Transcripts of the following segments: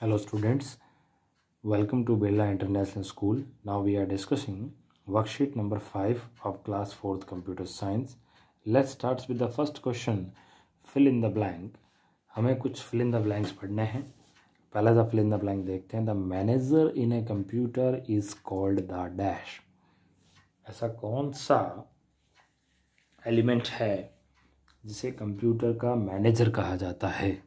Hello students, welcome to Birla International School. Now we are discussing worksheet number 5 of class 4th computer science. Let's start with the first question, fill in the blank. हमें कुछ fill in the blanks पढ़ने हैं. पहला the fill in the blank देखते हैं. The manager in a computer is called the dash. ऐसा कौन सा एलिमेंट है जिसे कंप्यूटर का मैनेजर कहा जाता है?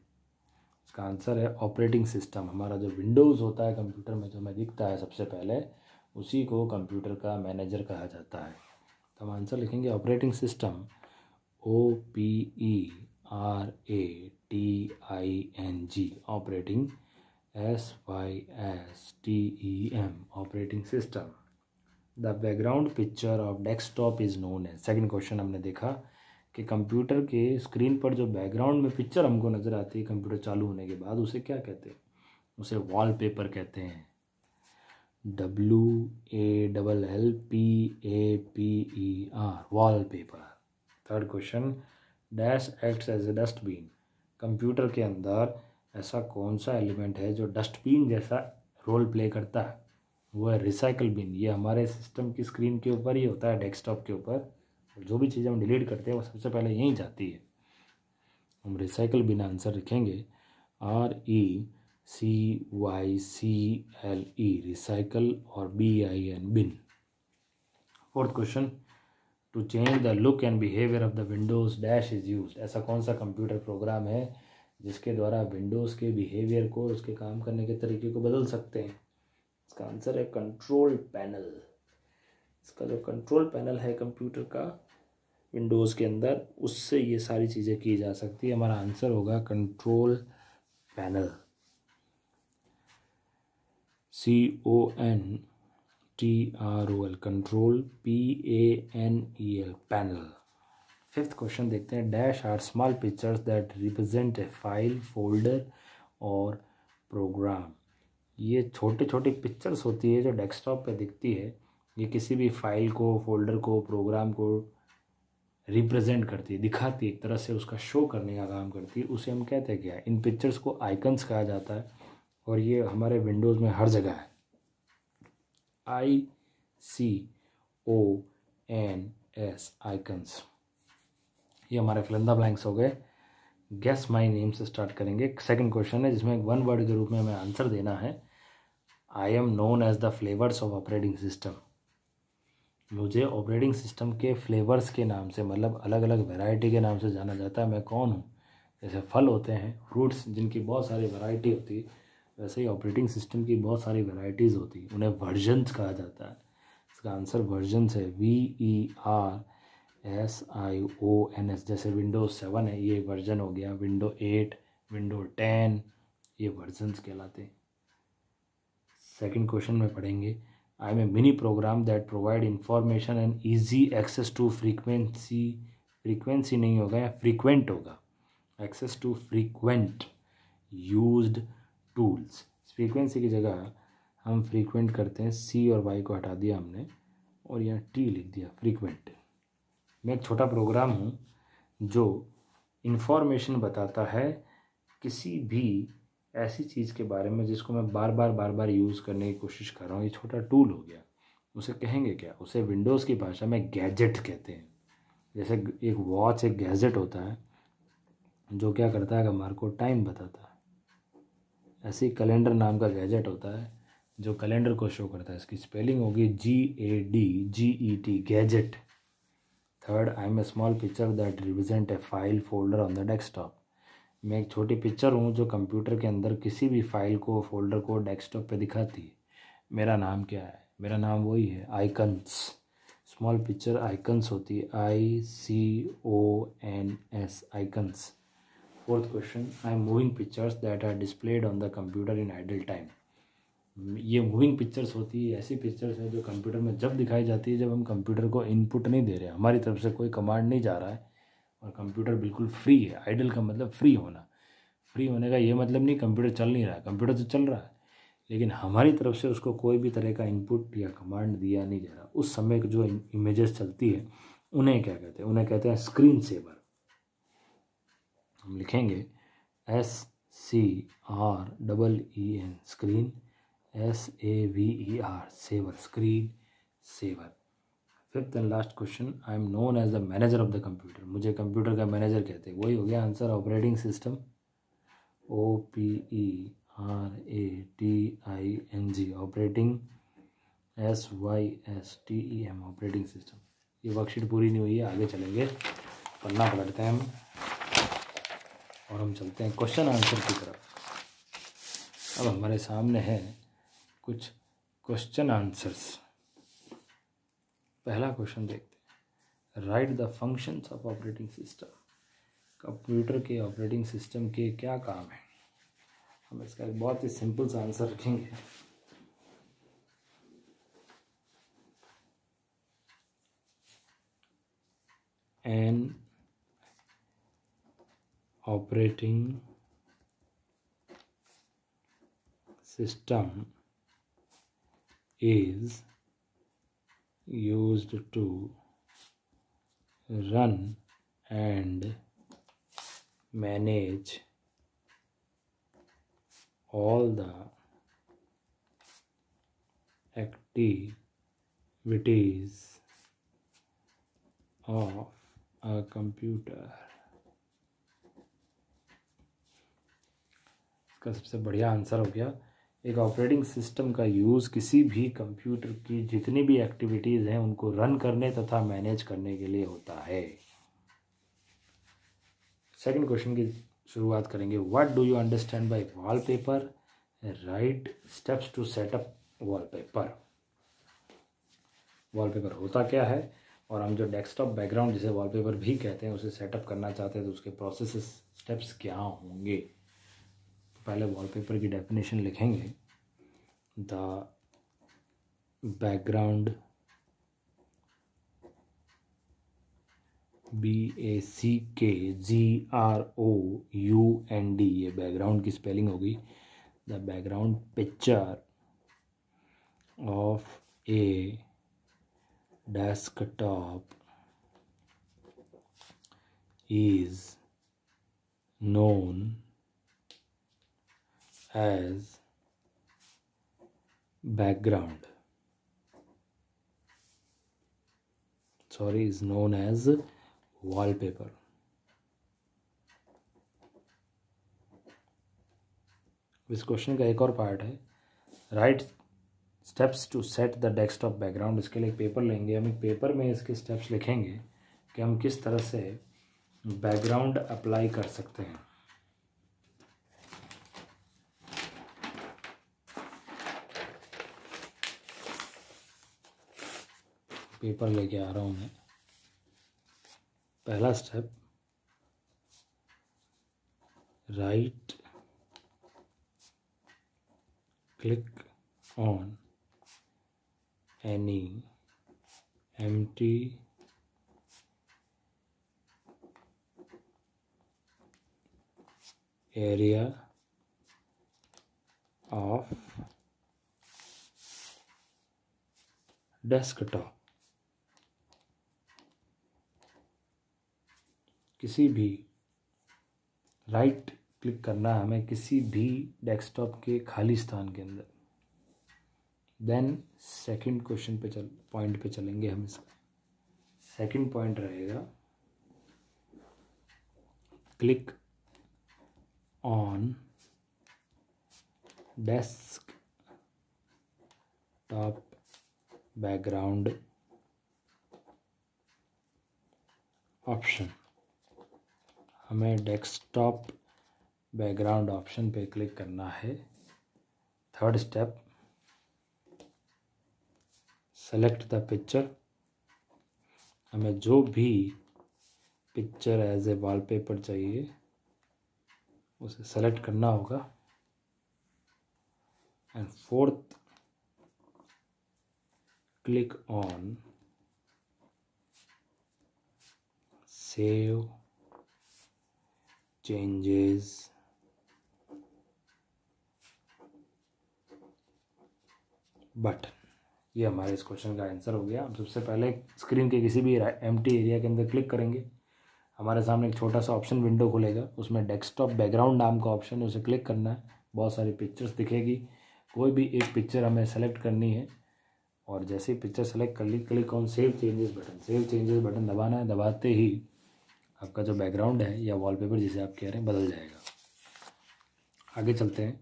इसका आंसर है ऑपरेटिंग सिस्टम. हमारा जो विंडोज़ होता है कंप्यूटर में, जो हमें दिखता है सबसे पहले, उसी को कंप्यूटर का मैनेजर कहा जाता है. तो हम आंसर लिखेंगे operating system, OPERATING, operating, SYSTEM, operating system. The background picture of desktop is known as. Second question हमने देखा कि कंप्यूटर के स्क्रीन पर जो बैकग्राउंड में पिक्चर हमको नज़र आती है कंप्यूटर चालू होने के बाद, उसे क्या कहते हैं? उसे वॉलपेपर कहते हैं. WALLPAPER, wallpaper. Third question, dash acts as a dustbin. Computer के अंदर ऐसा कौन सा एलिमेंट है जो डस्टबिन जैसा रोल प्ले करता है? वो है रिसाइकल बिन. ये हमारे सिस्टम की स्क्रीन के ऊपर ही होता है, डेस्कटॉप के ऊपर. जो भी चीज़ें हम डिलीट करते हैं वो सबसे पहले यहीं जाती है. हम रिसाइकल बिन आंसर लिखेंगे RECYCLE, रिसाइकल, और BIN, bin. Fourth question, to change the look and behaviour of the Windows dash is used. ऐसा कौन सा कंप्यूटर प्रोग्राम है जिसके द्वारा विंडोज़ के बिहेवियर को, उसके काम करने के तरीके को बदल सकते हैं? इसका आंसर है कंट्रोल पैनल. इसका जो कंट्रोल पैनल है कंप्यूटर का विंडोज़ के अंदर, उससे ये सारी चीज़ें की जा सकती है. हमारा आंसर होगा control panel, CONTROL, control, PANEL, panel. Fifth question देखते हैं, dash are small pictures that represent a file, folder और प्रोग्राम. ये छोटे छोटे पिक्चर्स होती है जो डेस्कटॉप पे दिखती है. ये किसी भी फाइल को, फोल्डर को, प्रोग्राम को रिप्रेजेंट करती है, दिखाती है, एक तरह से उसका शो करने का काम करती है. उसे हम कहते हैं क्या? इन पिक्चर्स को आइकन्स कहा जाता है, और ये हमारे विंडोज़ में हर जगह है. ICONS, icons. ये हमारे फिल इन द ब्लैंक्स हो गए. गेस माई नेम से स्टार्ट करेंगे. सेकंड क्वेश्चन है जिसमें वन वर्ड के रूप में हमें आंसर देना है. I am known as the flavours of operating system. मुझे ऑपरेटिंग सिस्टम के फ्लेवर्स के नाम से, मतलब अलग अलग वैरायटी के नाम से जाना जाता है. मैं कौन हूँ? जैसे फल होते हैं, फ्रूट्स, जिनकी बहुत सारी वैरायटी होती है, वैसे ही ऑपरेटिंग सिस्टम की बहुत सारी वैरायटीज़ होती है. उन्हें वर्जन्स कहा जाता है. इसका आंसर वर्जन्स है, VERSIONS. जैसे विंडोज़ 7 है, ये वर्जन हो गया. विंडो 8, विंडो 10, ये वर्जन्स कहलाते हैं. सेकेंड क्वेश्चन में पढ़ेंगे, I am a mini program that provide information and easy access to frequency नहीं होगा, या फ्रीक्वेंट होगा, access to frequent used tools. Frequency की जगह हम फ्रीक्वेंट करते हैं, C और Y को हटा दिया हमने और यहाँ T लिख दिया, फ्रीक्वेंट. मैं एक छोटा प्रोग्राम हूँ जो इंफॉर्मेशन बताता है किसी भी ऐसी चीज़ के बारे में जिसको मैं बार बार यूज़ करने की कोशिश कर रहा हूँ. ये छोटा टूल हो गया. उसे कहेंगे क्या? उसे विंडोज़ की भाषा में गैजेट कहते हैं. जैसे एक वॉच एक गैजेट होता है जो क्या करता है, हमारे को टाइम बताता है. ऐसे ही कैलेंडर नाम का गैजेट होता है जो कैलेंडर को शो करता है. इसकी स्पेलिंग होगी GADGET, gadget. Third, I am a small picture that represent a file, folder on the desktop. मैं एक छोटी पिक्चर हूँ जो कंप्यूटर के अंदर किसी भी फाइल को, फोल्डर को डेस्कटॉप पे दिखाती है. मेरा नाम क्या है? मेरा नाम वही है, आइकन्स. स्मॉल पिक्चर आइकन्स होती है, ICONS, icons. Fourth question, I am moving pictures that are displayed on the computer in idle time. ये मूविंग पिक्चर्स होती है, ऐसी पिक्चर्स है जो कंप्यूटर में जब दिखाई जाती है जब हम कंप्यूटर को इनपुट नहीं दे रहे, हमारी तरफ से कोई कमांड नहीं जा रहा है और कंप्यूटर बिल्कुल फ्री है. आइडल का मतलब फ्री होना. फ्री होने का ये मतलब नहीं कंप्यूटर चल नहीं रहा है, कंप्यूटर तो चल रहा है, लेकिन हमारी तरफ से उसको कोई भी तरह का इनपुट या कमांड दिया नहीं जा रहा. उस समय जो इमेजेस चलती है उन्हें क्या कहते हैं? उन्हें कहते हैं स्क्रीन सेवर. हम लिखेंगे SCREEN screen, SAVER saver screen saver. Fifth and last question, I am known as the manager of the computer, मुझे कंप्यूटर का मैनेजर कहते हैं। वही हो गया answer, operating system, OPERATING operating, SYSTEM operating system. ये वर्कशीट पूरी नहीं हुई है, आगे चलेंगे, पन्ना पलटते हैं हम और हम चलते हैं क्वेश्चन आंसर की तरफ। अब हमारे सामने है कुछ क्वेश्चन आंसर्स। पहला क्वेश्चन देखते हैं, right the functions of operating system. Computer के ऑपरेटिंग सिस्टम के क्या काम है। हम इसका एक बहुत ही सिंपल सा आंसर रखेंगे। An operating system is used to run and manage all the activities of a computer। इसका सबसे बढ़िया आंसर हो गया, एक ऑपरेटिंग सिस्टम का यूज़ किसी भी कंप्यूटर की जितनी भी एक्टिविटीज़ हैं उनको रन करने तथा मैनेज करने के लिए होता है। सेकंड क्वेश्चन की शुरुआत करेंगे। What do you understand by wallpaper, write steps to setup wallpaper. Wallpaper होता क्या है और हम जो डेस्कटॉप बैकग्राउंड जिसे वॉलपेपर भी कहते हैं उसे सेटअप करना चाहते हैं तो उसके प्रोसेस स्टेप्स क्या होंगे। पहले वॉलपेपर की डेफिनेशन लिखेंगे। द बैकग्राउंड, BACKGROUND, ये बैकग्राउंड की स्पेलिंग होगी। The background picture of a desktop is known as background, is known as wallpaper। इस क्वेश्चन का एक और पार्ट है, write steps to set the desktop background. इसके लिए एक पेपर लेंगे, हम एक पेपर में इसके स्टेप्स लिखेंगे कि हम किस तरह से बैकग्राउंड अप्लाई कर सकते हैं। पेपर लेके आ रहा हूँ मैं। पहला step, right click on any empty area of desktop. किसी भी राइट क्लिक करना है हमें किसी भी डेस्कटॉप के खाली स्थान के अंदर। देन सेकंड क्वेश्चन पे पॉइंट पे चलेंगे हम। इसका सेकंड पॉइंट रहेगा, click on desktop background option. हमें डेस्कटॉप बैकग्राउंड ऑप्शन पे क्लिक करना है। Third step, select the picture. हमें जो भी पिक्चर एज ए वॉलपेपर चाहिए उसे सेलेक्ट करना होगा। And fourth, click on save changes button. ये हमारे इस क्वेश्चन का आंसर हो गया। हम सबसे पहले स्क्रीन के किसी भी एम्प्टी एरिया के अंदर क्लिक करेंगे। हमारे सामने एक छोटा सा ऑप्शन विंडो खुलेगा, उसमें डेस्कटॉप बैकग्राउंड नाम का ऑप्शन है, उसे क्लिक करना है। बहुत सारी पिक्चर्स दिखेगी, कोई भी एक पिक्चर हमें सेलेक्ट करनी है और जैसे ही पिक्चर सेलेक्ट कर ली, click on save changes button. Save changes button दबाना है, दबाते ही आपका जो बैकग्राउंड है या वॉलपेपर जिसे आप कह रहे हैं बदल जाएगा। आगे चलते हैं,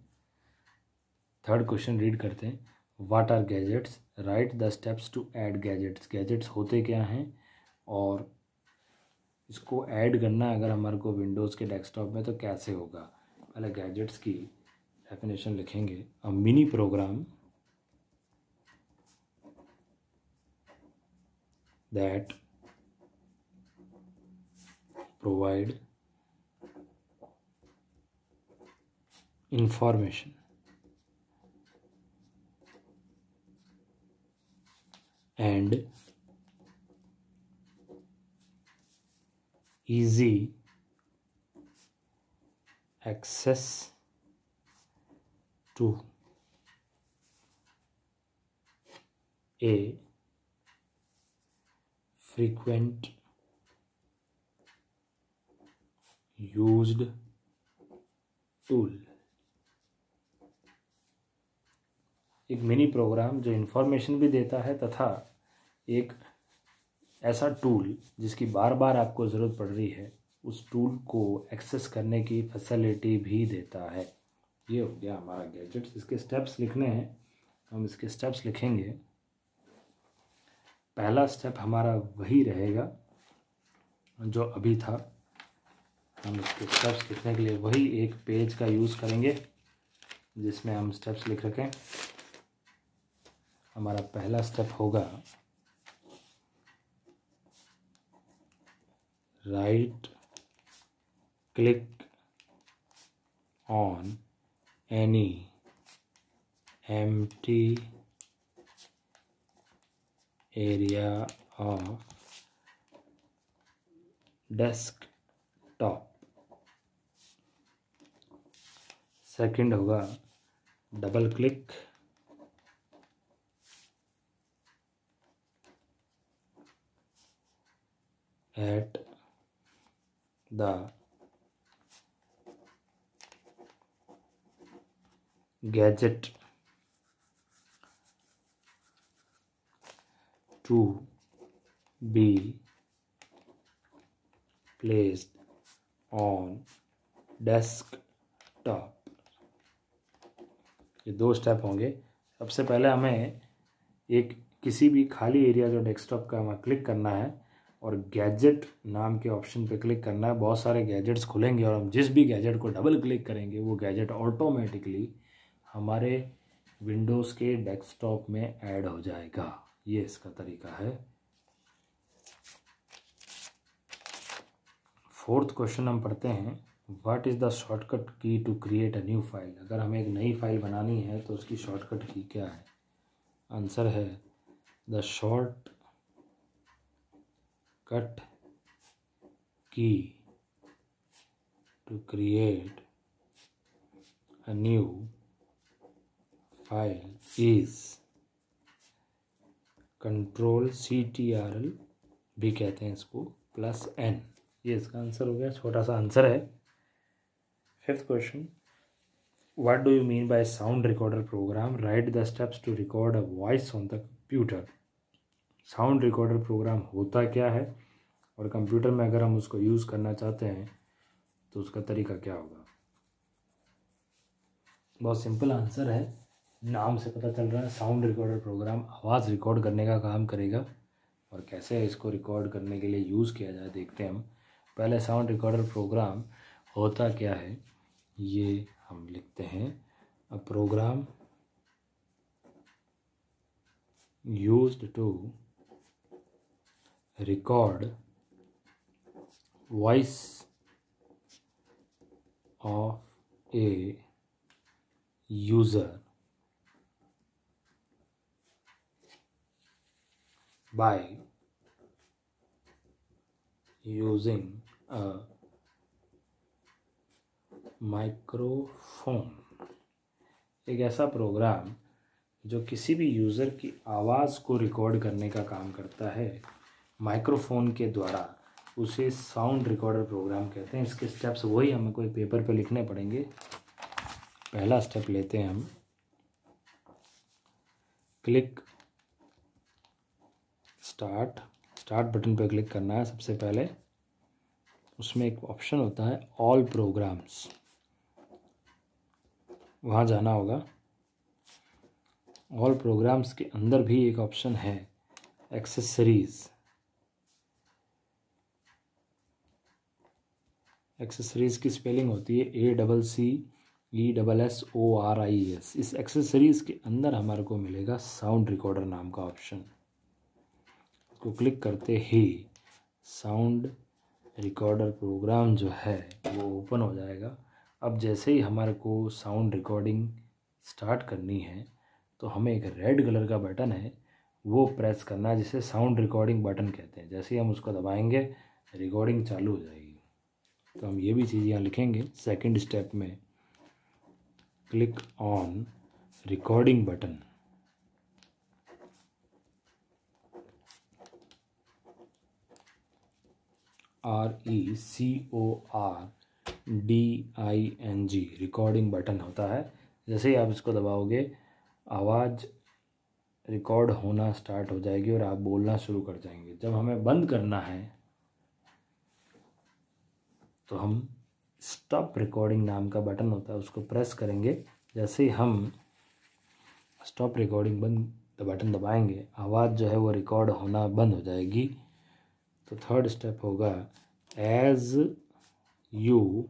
थर्ड क्वेश्चन रीड करते हैं। What are gadgets, write the steps to add gadgets. Gadgets होते क्या हैं और इसको ऐड करना अगर हमारे को विंडोज़ के डेस्कटॉप में तो कैसे होगा। पहले गैजेट्स की डेफिनेशन लिखेंगे। A mini program that provide information and easy access to a frequent used tool। एक मिनी प्रोग्राम जो इन्फॉर्मेशन भी देता है तथा एक ऐसा टूल जिसकी बार बार आपको ज़रूरत पड़ रही है, उस टूल को एक्सेस करने की फैसिलिटी भी देता है। ये हो गया हमारा गैजेट्स। इसके स्टेप्स लिखने हैं, हम इसके स्टेप्स लिखेंगे। पहला स्टेप हमारा वही रहेगा जो अभी था। हम इसके स्टेप्स लिखने के लिए वही एक पेज का यूज़ करेंगे जिसमें हम स्टेप्स लिख रखें। हमारा पहला स्टेप होगा right click on any empty area of desktop. Second होगा double click at the gadget to be placed on desktop। ये दो स्टेप होंगे। सबसे पहले हमें एक किसी भी खाली एरिया जो डेस्कटॉप का हमें क्लिक करना है और गैजेट नाम के ऑप्शन पे क्लिक करना है। बहुत सारे गैजेट्स खुलेंगे और हम जिस भी गैजेट को डबल क्लिक करेंगे वो गैजेट ऑटोमेटिकली हमारे विंडोज़ के डेस्कटॉप में ऐड हो जाएगा। ये इसका तरीका है। फोर्थ क्वेश्चन हम पढ़ते हैं। What is the shortcut key to create a new file. अगर हमें एक नई फाइल बनानी है तो उसकी शॉर्टकट की क्या है। आंसर है द शॉर्ट कट की to create a new file is Ctrl+CTRL भी कहते हैं इसको +N। ये इसका आंसर हो गया, छोटा सा आंसर है। Fifth question, what do you mean by sound recorder program, write the steps to record a voice on the computer. Sound recorder program होता क्या है और कंप्यूटर में अगर हम उसको यूज़ करना चाहते हैं तो उसका तरीका क्या होगा। बहुत सिंपल आंसर है, नाम से पता चल रहा है। साउंड रिकॉर्डर प्रोग्राम आवाज़ रिकॉर्ड करने का काम करेगा और कैसे इसको रिकॉर्ड करने के लिए यूज़ किया जाए देखते हैं हम। पहले साउंड रिकॉर्डर प्रोग्राम होता क्या है ये हम लिखते हैं। A program used to record voice of a user by using a microphone। एक ऐसा प्रोग्राम जो किसी भी यूज़र की आवाज़ को रिकॉर्ड करने का काम करता है माइक्रोफोन के द्वारा। उसे साउंड रिकॉर्डर प्रोग्राम कहते हैं। इसके स्टेप्स वही हमें कोई पेपर पे लिखने पड़ेंगे। पहला स्टेप लेते हैं हम, क्लिक स्टार्ट बटन पे क्लिक करना है सबसे पहले। उसमें एक ऑप्शन होता है ऑल प्रोग्राम्स, वहाँ जाना होगा। ऑल प्रोग्राम्स के अंदर भी एक ऑप्शन है एक्सेसरीज़। एक्सेसरीज़ की स्पेलिंग होती है ACCESSORIES। इस एक्सेसरीज़ के अंदर हमारे को मिलेगा साउंड रिकॉर्डर नाम का ऑप्शन। इसको क्लिक करते ही साउंड रिकॉर्डर प्रोग्राम जो है वो ओपन हो जाएगा। अब जैसे ही हमारे को साउंड रिकॉर्डिंग स्टार्ट करनी है तो हमें एक रेड कलर का बटन है वो प्रेस करना है, जिसे साउंड रिकॉर्डिंग बटन कहते हैं। जैसे ही हम उसको दबाएंगे रिकॉर्डिंग चालू हो जाएगी। तो हम ये भी चीज़ यहाँ लिखेंगे सेकंड स्टेप में, click on recording button. RECORDING recording button होता है। जैसे ही आप इसको दबाओगे आवाज़ रिकॉर्ड होना स्टार्ट हो जाएगी और आप बोलना शुरू कर जाएंगे। जब हमें बंद करना है तो हम स्टॉप रिकॉर्डिंग नाम का बटन होता है, उसको प्रेस करेंगे। जैसे ही हम स्टॉप रिकॉर्डिंग बटन दबाएंगे आवाज़ जो है वो रिकॉर्ड होना बंद हो जाएगी। तो थर्ड स्टेप होगा as you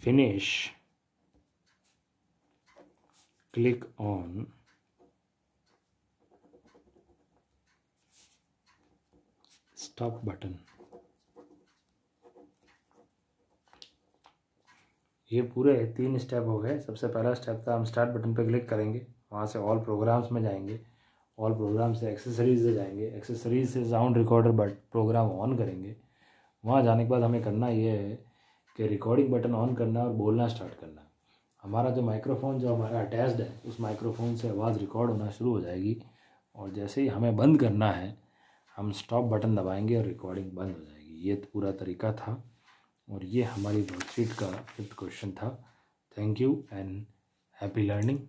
finish click on stop button. ये पूरे 3 स्टेप हो गए। सबसे पहला स्टेप था हम स्टार्ट बटन पर क्लिक करेंगे, वहाँ से ऑल प्रोग्राम्स में जाएंगे, ऑल प्रोग्राम से एक्सेसरीज से जाएंगे, एक्सेसरीज से साउंड रिकॉर्डर प्रोग्राम ऑन करेंगे। वहाँ जाने के बाद हमें करना ये है कि रिकॉर्डिंग बटन ऑन करना और बोलना स्टार्ट करना। हमारा जो माइक्रोफोन जो हमारा अटैच्ड है उस माइक्रोफोन से आवाज़ रिकॉर्ड होना शुरू हो जाएगी। और जैसे ही हमें बंद करना है हम स्टॉप बटन दबाएंगे और रिकॉर्डिंग बंद हो जाएगी। ये पूरा तरीका था और ये हमारी वर्कशीट का 5th क्वेश्चन था। Thank you and happy learning.